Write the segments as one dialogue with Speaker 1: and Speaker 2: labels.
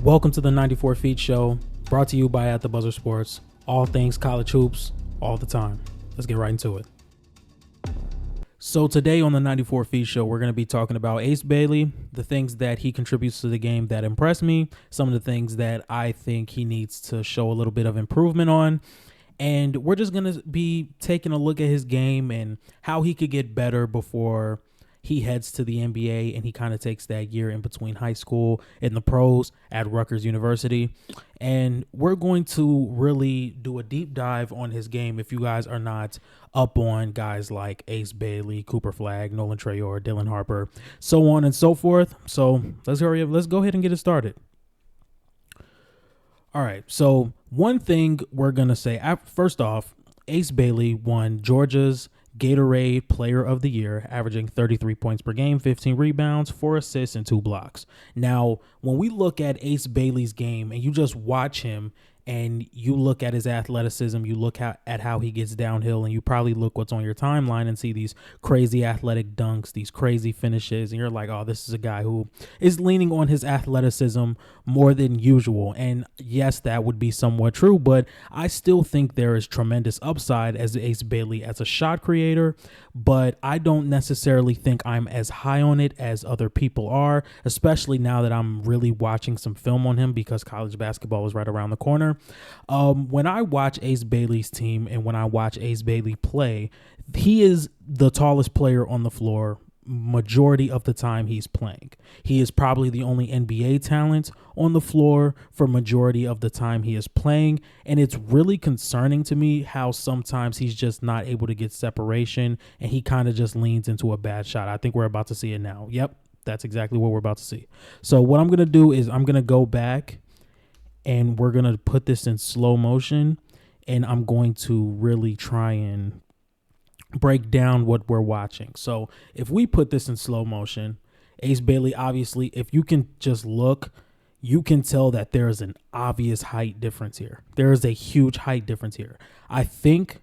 Speaker 1: Welcome to the 94 Feet Show, brought to you by At the Buzzer Sports. All things college hoops, all the time. Let's get right into it. So today on the 94 Feet Show, we're going to be talking about Ace Bailey, the things that he contributes to the game that impress me, some of the things that I think he needs to show a little bit of improvement on. And we're just going to be taking a look at his game and how he could get better before he heads to the NBA and he kind of takes that year in between high school and the pros at Rutgers University. And we're going to really do a deep dive on his game if you guys are not up on guys like Ace Bailey, Cooper Flagg, Nolan Trayor, Dylan Harper, so on and so forth. So let's hurry up. Let's go ahead and get it started. All right. So one thing we're going to say, first off, Ace Bailey won Georgia's Gatorade Player of the Year, averaging 33 points per game, 15 rebounds, 4 assists, and 2 blocks. Now, when we look at Ace Bailey's game and you just watch him and you look at his athleticism, you look at how he gets downhill, and you probably look what's on your timeline and see these crazy athletic dunks, these crazy finishes, and you're like, oh, this is a guy who is leaning on his athleticism more than usual. And yes, that would be somewhat true, but I still think there is tremendous upside as Ace Bailey as a shot creator, but I don't necessarily think I'm as high on it as other people are, especially now that I'm really watching some film on him because college basketball is right around the corner. When I watch Ace Bailey's team and when I watch Ace Bailey play, he is the tallest player on the floor majority of the time he's playing. He is probably the only NBA talent on the floor for majority of the time he is playing, and it's really concerning to me how sometimes he's just not able to get separation and he kind of just leans into a bad shot. I think we're about to see it now. Yep, that's exactly what we're about to see. So what I'm going to do is I'm going to go back and we're going to put this in slow motion, and I'm going to really try and break down what we're watching. So if we put this in slow motion, Ace Bailey, obviously, if you can just look, you can tell that there is an obvious height difference here. There is a huge height difference here. I think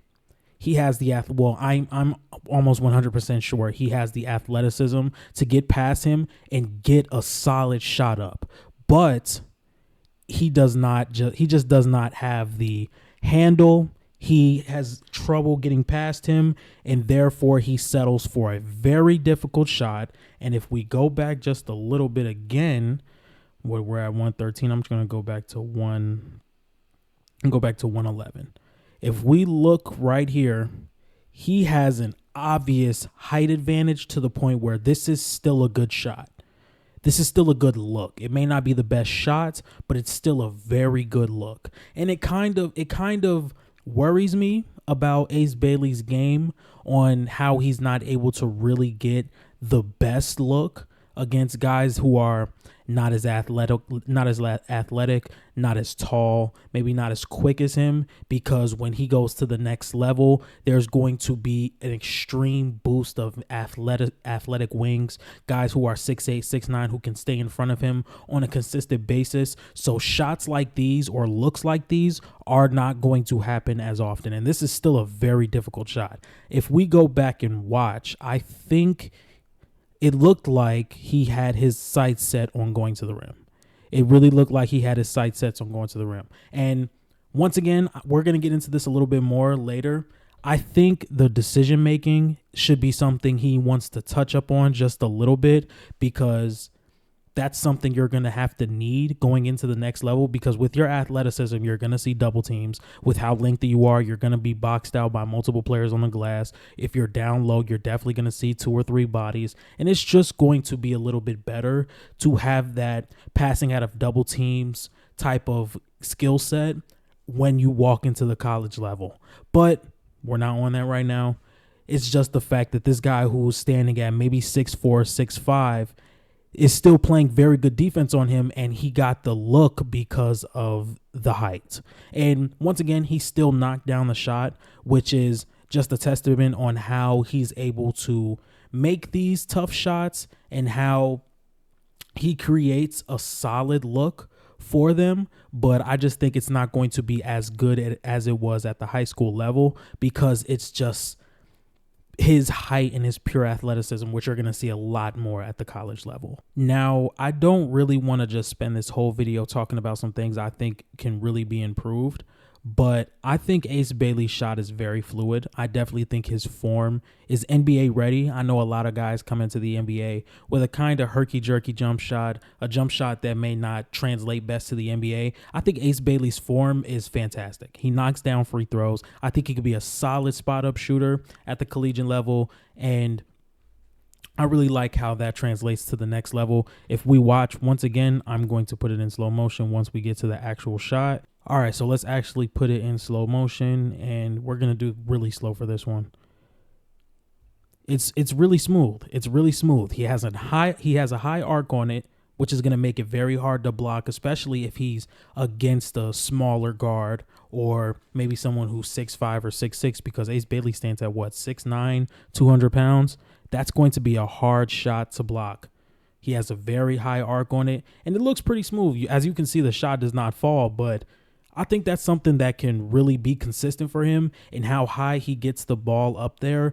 Speaker 1: he has the I'm almost 100% sure he has the athleticism to get past him and get a solid shot up. But he just does not have the handle. He has trouble getting past him, and therefore he settles for a very difficult shot. And if we go back just a little bit again, where we're at 113, I'm just going to go back to 111. If we look right here, he has an obvious height advantage to the point where this is still a good shot. This is still a good look. It may not be the best shot, but it's still a very good look. And it kind of worries me about Ace Bailey's game on how he's not able to really get the best look against guys who are not as athletic, not as tall, maybe not as quick as him, because when he goes to the next level, there's going to be an extreme boost of athletic wings, guys who are 6'8", 6'9", who can stay in front of him on a consistent basis. So shots like these or looks like these are not going to happen as often. And this is still a very difficult shot. If we go back and watch, I think it looked like he had his sights set on going to the rim. It really looked like he had his sights set on going to the rim. And once again, we're going to get into this a little bit more later. I think the decision-making should be something he wants to touch up on just a little bit, because that's something you're going to have to need going into the next level, because with your athleticism, you're going to see double teams. With how lengthy you are, you're going to be boxed out by multiple players on the glass. If you're down low, you're definitely going to see 2 or 3 bodies. And it's just going to be a little bit better to have that passing out of double teams type of skill set when you walk into the college level. But we're not on that right now. It's just the fact that this guy who's standing at maybe 6'4", 6'5", is still playing very good defense on him, and he got the look because of the height. And once again, he still knocked down the shot, which is just a testament on how he's able to make these tough shots and how he creates a solid look for them. But I just think it's not going to be as good as it was at the high school level, because it's just his height and his pure athleticism, which you're going to see a lot more at the college level. Now, I don't really want to just spend this whole video talking about some things I think can really be improved, but I think Ace Bailey's shot is very fluid. I definitely think his form is NBA ready. I know a lot of guys come into the NBA with a kind of herky-jerky jump shot, a jump shot that may not translate best to the NBA. I think Ace Bailey's form is fantastic. He knocks down free throws. I think he could be a solid spot-up shooter at the collegiate level, and I really like how that translates to the next level. If we watch, once again, I'm going to put it in slow motion once we get to the actual shot. All right, so let's actually put it in slow motion, and we're going to do really slow for this one. It's really smooth. It's really smooth. He has a high arc on it, which is going to make it very hard to block, especially if he's against a smaller guard or maybe someone who's 6'5" or 6'6", because Ace Bailey stands at what, 6'9", 200 pounds. That's going to be a hard shot to block. He has a very high arc on it, and it looks pretty smooth. As you can see, the shot does not fall, but I think that's something that can really be consistent for him in how high he gets the ball up there.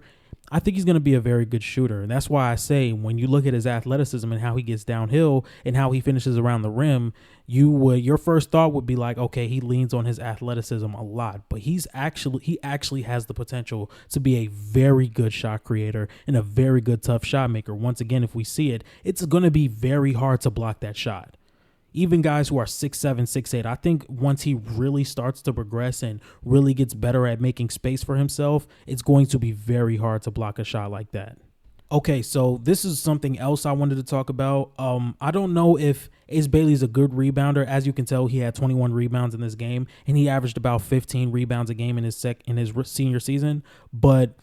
Speaker 1: I think he's going to be a very good shooter. And that's why I say when you look at his athleticism and how he gets downhill and how he finishes around the rim, your first thought would be like, okay, he leans on his athleticism a lot, but he actually has the potential to be a very good shot creator and a very good tough shot maker. Once again, if we see it, it's going to be very hard to block that shot. Even guys who are 6'7", 6'8", I think once he really starts to progress and really gets better at making space for himself, it's going to be very hard to block a shot like that. Okay, so this is something else I wanted to talk about. I don't know if Ace Bailey's a good rebounder. As you can tell, he had 21 rebounds in this game, and he averaged about 15 rebounds a game in his senior season. But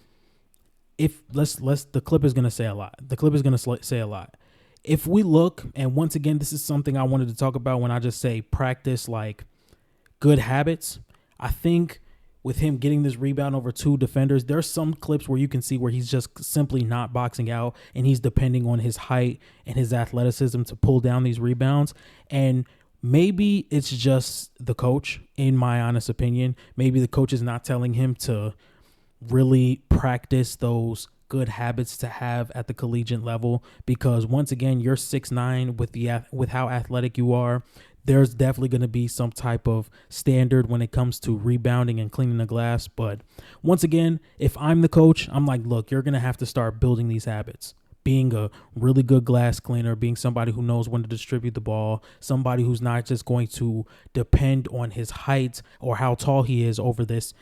Speaker 1: the clip is going to say a lot. The clip is going to say a lot. If we look, and once again, this is something I wanted to talk about when I just say practice like good habits. I think with him getting this rebound over two defenders, there's some clips where you can see where he's just simply not boxing out and he's depending on his height and his athleticism to pull down these rebounds. And maybe it's just the coach, in my honest opinion. Maybe the coach is not telling him to really practice those good habits to have at the collegiate level, because once again, you're 6'9" with how athletic you are. There's definitely going to be some type of standard when it comes to rebounding and cleaning the glass. But once again, if I'm the coach, I'm like, look, you're going to have to start building these habits. Being a really good glass cleaner, being somebody who knows when to distribute the ball, somebody who's not just going to depend on his height or how tall he is over this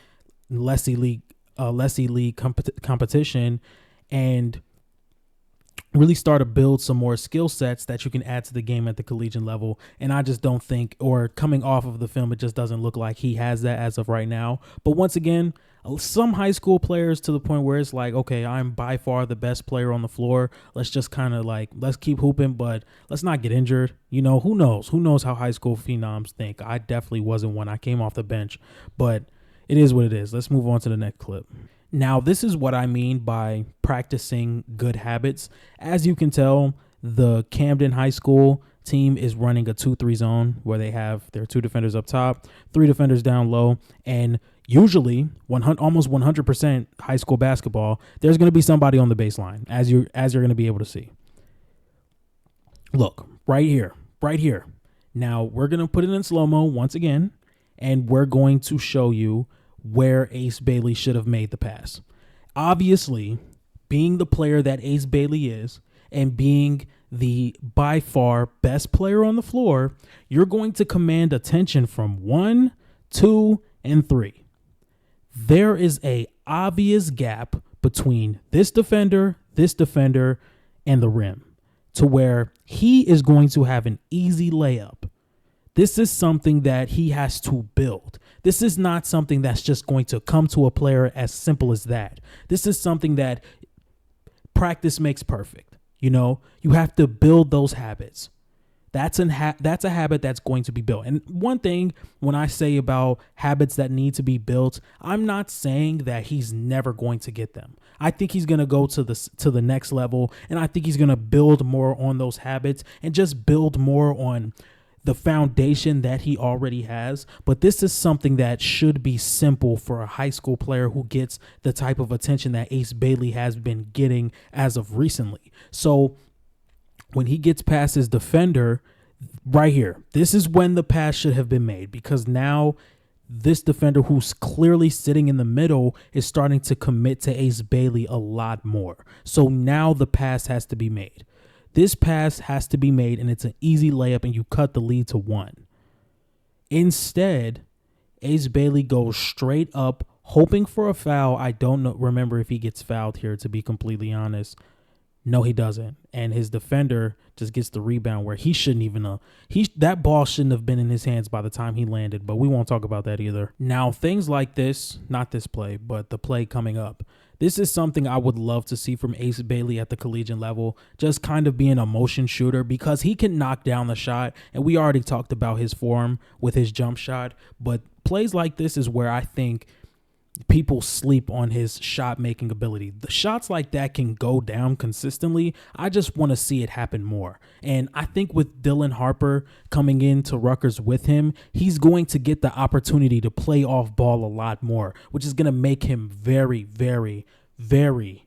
Speaker 1: less elite competition, and really start to build some more skill sets that you can add to the game at the collegiate level. And I just don't think, or coming off of the film, it just doesn't look like he has that as of right now. But once again, some high school players to the point where it's like, okay, I'm by far the best player on the floor. Let's just kind of like, let's keep hooping, but let's not get injured. You know, who knows? Who knows how high school phenoms think? I definitely wasn't one. I came off the bench, but it is what it is. Let's move on to the next clip. Now, this is what I mean by practicing good habits. As you can tell, the Camden High School team is running a 2-3 zone where they have their two defenders up top, three defenders down low, and usually almost 100% high school basketball, there's going to be somebody on the baseline, as you're going to be able to see. Look, right here. Now, we're going to put it in slow-mo once again, and we're going to show you where Ace Bailey should have made the pass. Obviously, being the player that Ace Bailey is and being the by far best player on the floor, you're going to command attention from 1, 2, and 3. There is a obvious gap between this defender, and the rim, to where he is going to have an easy layup. This is something that he has to build. This is not something that's just going to come to a player as simple as that. This is something that practice makes perfect. You know, you have to build those habits. That's a habit that's going to be built. And one thing when I say about habits that need to be built, I'm not saying that he's never going to get them. I think he's going to go to the next level, and I think he's going to build more on those habits and just build more on the foundation that he already has, but this is something that should be simple for a high school player who gets the type of attention that Ace Bailey has been getting as of recently. So when he gets past his defender right here, this is when the pass should have been made, because now this defender who's clearly sitting in the middle is starting to commit to Ace Bailey a lot more. So now the pass has to be made. This pass has to be made, and it's an easy layup, and you cut the lead to 1. Instead, Ace Bailey goes straight up, hoping for a foul. I don't remember if he gets fouled here, to be completely honest. No, he doesn't. And his defender just gets the rebound where he shouldn't even that ball shouldn't have been in his hands by the time he landed, but we won't talk about that either. Now, things like this, not this play, but the play coming up. This is something I would love to see from Ace Bailey at the collegiate level, just kind of being a motion shooter, because he can knock down the shot, and we already talked about his form with his jump shot, but plays like this is where I think people sleep on his shot making ability. The shots like that can go down consistently. I just want to see it happen more. And I think with Dylan Harper coming into Rutgers with him, he's going to get the opportunity to play off ball a lot more, which is going to make him very, very, very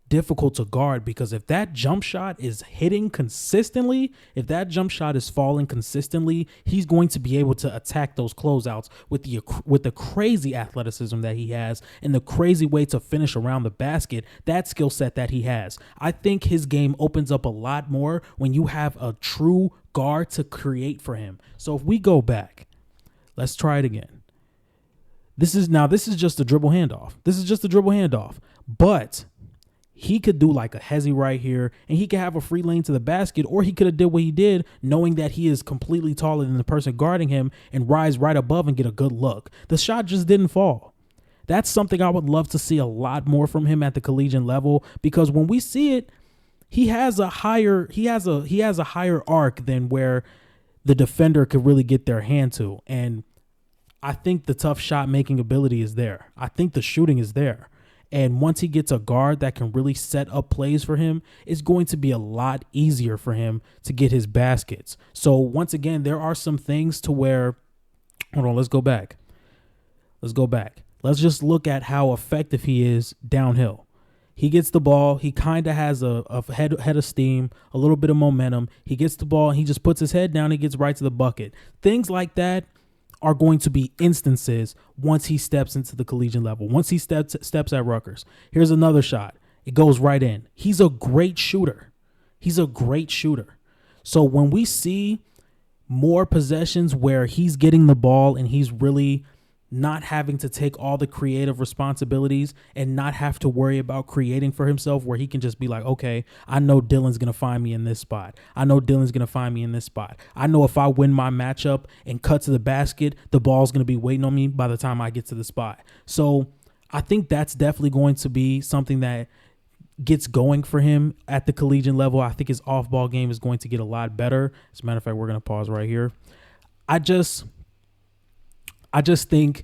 Speaker 1: difficult to guard, because if that jump shot is hitting consistently, if that jump shot is falling consistently, he's going to be able to attack those closeouts with the crazy athleticism that he has and the crazy way to finish around the basket, that skill set that he has. I think his game opens up a lot more when you have a true guard to create for him. So if we go back, let's try it again. This is just a dribble handoff. But he could do like a hezzy right here, and he could have a free lane to the basket, or he could have did what he did, knowing that he is completely taller than the person guarding him, and rise right above and get a good look. The shot just didn't fall. That's something I would love to see a lot more from him at the collegiate level, because when we see it, he has a higher arc than where the defender could really get their hand to. And I think the tough shot making ability is there. I think the shooting is there. And once he gets a guard that can really set up plays for him, it's going to be a lot easier for him to get his baskets. So once again, there are some things to where, hold on, let's go back. Let's just look at how effective he is downhill. He gets the ball. He kind of has a head of steam, a little bit of momentum. He gets the ball, and he just puts his head down. He gets right to the bucket. Things like that are going to be instances once he steps into the collegiate level, once he steps at Rutgers. Here's another shot. It goes right in. He's a great shooter. So when we see more possessions where he's getting the ball and he's really not having to take all the creative responsibilities and not have to worry about creating for himself, where he can just be like, okay, I know Dylan's going to find me in this spot. I know if I win my matchup and cut to the basket, the ball's going to be waiting on me by the time I get to the spot. So I think that's definitely going to be something that gets going for him at the collegiate level. I think his off-ball game is going to get a lot better. As a matter of fact, we're going to pause right here. I just think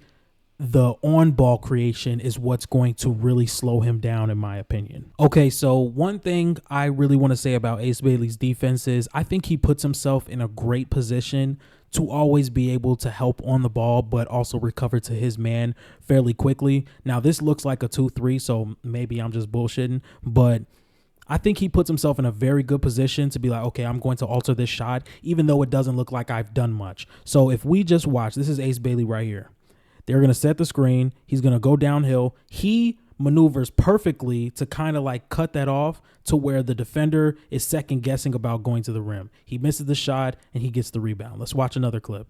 Speaker 1: the on-ball creation is what's going to really slow him down, in my opinion. Okay, so one thing I really want to say about Ace Bailey's defense is I think he puts himself in a great position to always be able to help on the ball, but also recover to his man fairly quickly. Now, this looks like a 2-3, so maybe I'm just bullshitting, but I think he puts himself in a very good position to be like, okay, I'm going to alter this shot, even though it doesn't look like I've done much. So if we just watch, this is Ace Bailey right here. They're going to set the screen. He's going to go downhill. He maneuvers perfectly to kind of like cut that off to where the defender is second guessing about going to the rim. He misses the shot and he gets the rebound. Let's watch another clip.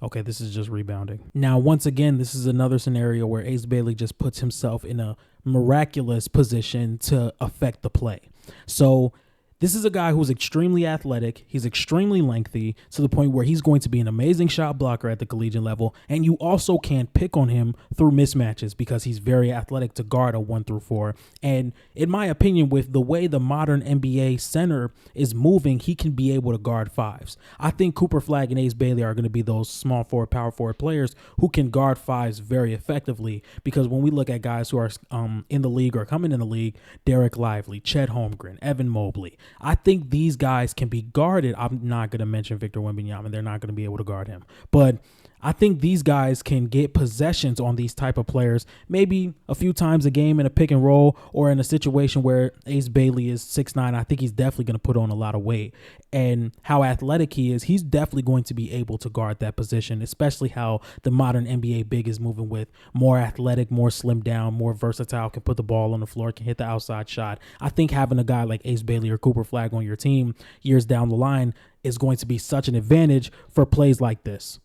Speaker 1: Okay, this is just rebounding. Now, once again, this is another scenario where Ace Bailey just puts himself in a miraculous position to affect the play. So this is a guy who's extremely athletic. He's extremely lengthy to the point where he's going to be an amazing shot blocker at the collegiate level. And you also can't pick on him through mismatches because he's very athletic to guard a 1-4. And in my opinion, with the way the modern NBA center is moving, he can be able to guard fives. I think Cooper Flagg and Ace Bailey are going to be those small forward, power forward players who can guard fives very effectively. Because when we look at guys who are in the league or coming in the league, Derek Lively, Chet Holmgren, Evan Mobley, I think these guys can be guarded. I'm not going to mention Victor Wembanyama. They're not going to be able to guard him. But I think these guys can get possessions on these type of players, maybe a few times a game in a pick and roll or in a situation where Ace Bailey is 6'9". I think he's definitely going to put on a lot of weight. And how athletic he is, he's definitely going to be able to guard that position, especially how the modern NBA big is moving with more athletic, more slimmed down, more versatile, can put the ball on the floor, can hit the outside shot. I think having a guy like Ace Bailey or Cooper Flagg on your team years down the line is going to be such an advantage for plays like this.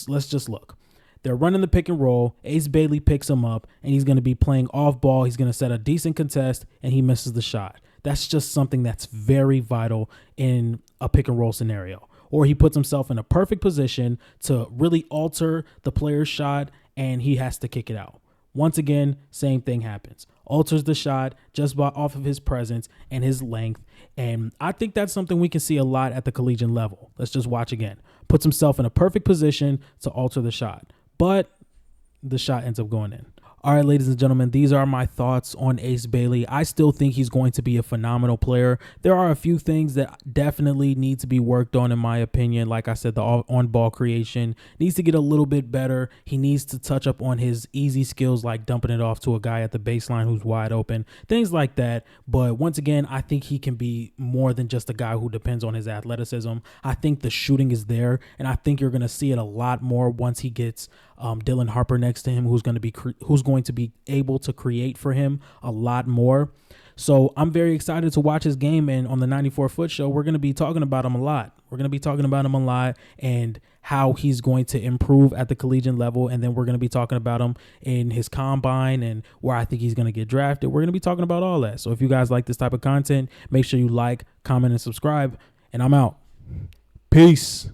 Speaker 1: Let's just look. They're running the pick and roll. Ace Bailey picks him up, and he's going to be playing off ball. He's going to set a decent contest, and he misses the shot. That's just something that's very vital in a pick and roll scenario. Or he puts himself in a perfect position to really alter the player's shot, and he has to kick it out. Once again, same thing happens. Alters the shot just off of his presence and his length. And I think that's something we can see a lot at the collegiate level. Let's just watch again. Puts himself in a perfect position to alter the shot, but the shot ends up going in. All right, ladies and gentlemen, these are my thoughts on Ace Bailey. I still think he's going to be a phenomenal player. There are a few things that definitely need to be worked on, in my opinion. Like I said, the on-ball creation needs to get a little bit better. He needs to touch up on his easy skills, like dumping it off to a guy at the baseline who's wide open, things like that. But once again, I think he can be more than just a guy who depends on his athleticism. I think the shooting is there, and I think you're going to see it a lot more once he gets Dylan Harper next to him, who's going to be able to create for him a lot more. So I'm very excited to watch his game, and on the 94 Foot Show, we're going to be talking about him a lot. We're going to be talking about him a lot and how he's going to improve at the collegiate level, and then we're going to be talking about him in his combine and where I think he's going to get drafted. We're going to be talking about all that. So if you guys like this type of content, make sure you like, comment, and subscribe, and I'm out. Peace.